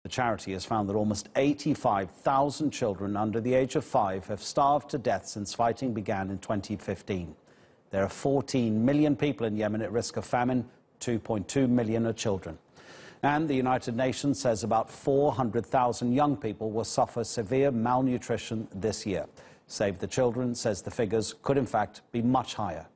The charity has found that almost 85,000 children under the age of 5 have starved to death since fighting began in 2015. There are 14 million people in Yemen at risk of famine. 2.2 million are children. And the United Nations says about 400,000 young people will suffer severe malnutrition this year. Save the Children says the figures could in fact be much higher.